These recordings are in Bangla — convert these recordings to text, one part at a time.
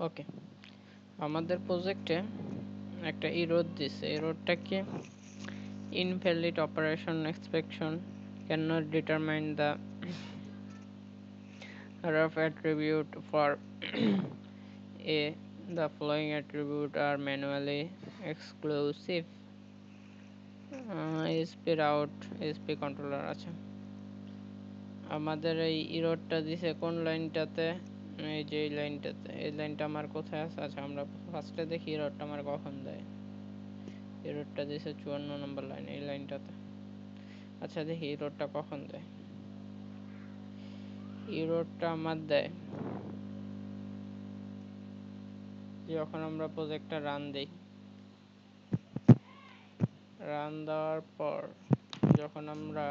ওকে, আমাদের প্রজেক্টে একটা এরর দিছে। এররটা কি? Invalid operation exception cannot determine the rough attribute for a the following attribute are manually exclusive SP route SP controller আছে। আমাদের এই এররটা দিছে কোন লাইনটাতে? এই যে এই লাইনটাতে। এই লাইনটা আমার কোথায় আছে? আচ্ছা, আমরা ফার্স্টে দেখি এররটা আমার কখন দেয়। এররটা দিছে 54 নম্বর লাইন, এই লাইনটাতে। আচ্ছা, দেখি এররটা কখন দেয়। এররটা আমার দেয় যখন আমরা প্রজেক্টটা রান দেই। রান দেওয়ার পর যখন আমরা,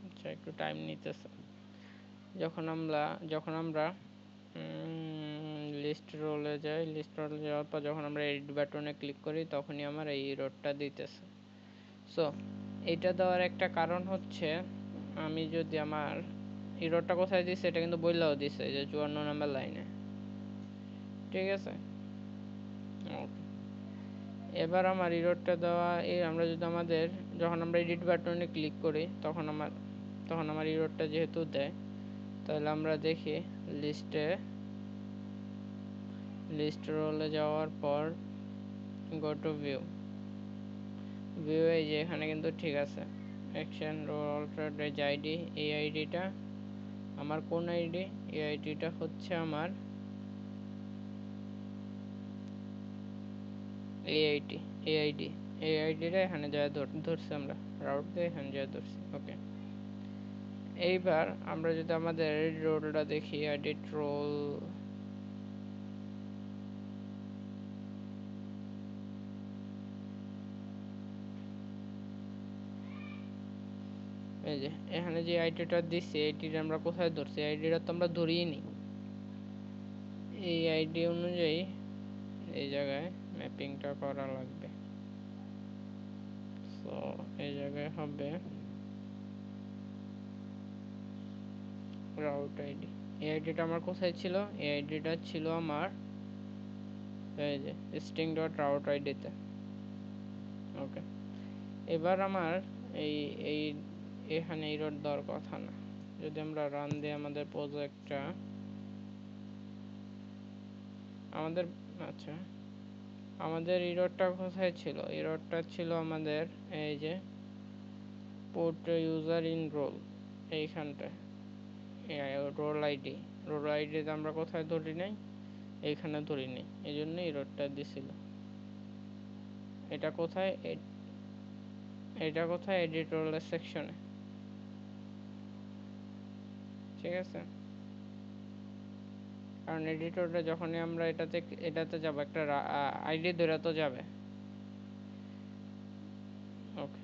আচ্ছা একটু টাইম নিতেছে, যখন আমরা লিস্ট রোলে যাই। লিস্ট রোলে যাওয়ার পর যখন আমরা এডিট বাটনে ক্লিক করি তখনই আমার এই এররটা দিতেছে। সো এটা দেওয়ার একটা কারণ হচ্ছে, আমি যদি আমার এররটা কোথায় দিছে এটা কিন্তু বললেও দিছে যে 54 নম্বর লাইনে। ঠিক আছে, এবার আমার এররটা দেওয়া আমরা যদি আমাদের যখন আমরা এডিট বাটনে ক্লিক করি তখন আমার এররটা যেহেতু দেয়, তাহলে আমরা দেখি লিস্ট রোলে যাওয়ার পর গো টু ভিউ। এই যে এখানে কিন্তু ঠিক আছে, action role alter as ID. এই আইডিটা আমার কোন আইডি? এই আইডিটা হচ্ছে আমার এই আইডিটা এখানে যা ধরছি, আমরা রাউট দিয়ে এখানে যা ধরছি। ওকে, এইবার আমরা যদি আমাদের রোলটা দেখি, এডিট রোল, এই যে এখানে যে আইডিটা দিচ্ছি, আইডিটা আমরা কোথায় ধরছি? আইডিটা তো আমরা ধরিয়ে নি। এই আইডি অনুযায়ী এই জায়গায় ম্যাপিংটা করা লাগবে। তো এই জায়গায় হবে রাউট আইডি। এই আইডিটা আমার কোথায় ছিল? এই আইডিটা ছিল আমার এই যে স্ট্রিং ডট রাউট আইডিতে। ওকে, এবার আমার এই এই এখানে এরর দেওয়ার কথা না। যদি আমরা রান দিই আমাদের প্রজেক্টটা, আমাদের, আচ্ছা আমাদের এররটা কোথায় ছিল? এররটা ছিল আমাদের এই যে পুট ইউজার ইন রোল, এইখানটায় রোল আইডিতে আমরা কোথায় ধরি নাই? এইখানে ধরি নাই, এই জন্য এররটা দিছিল। এটা কোথায়? এডিট রোলের সেকশনে। ঠিক আছে, কারণ এডিটরটা যখনই আমরা এটাতে যাব, একটা আইডি ধরে তো যাবে। ওকে,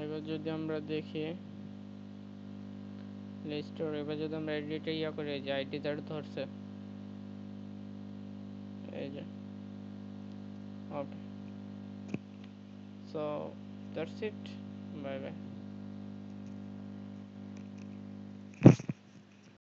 এবার যদি আমরা দেখি লিস্টর, এবার যদি আমরা এডিটে করি, যে আইডি ধরছে এই যে। Okay, so that's it, bye by.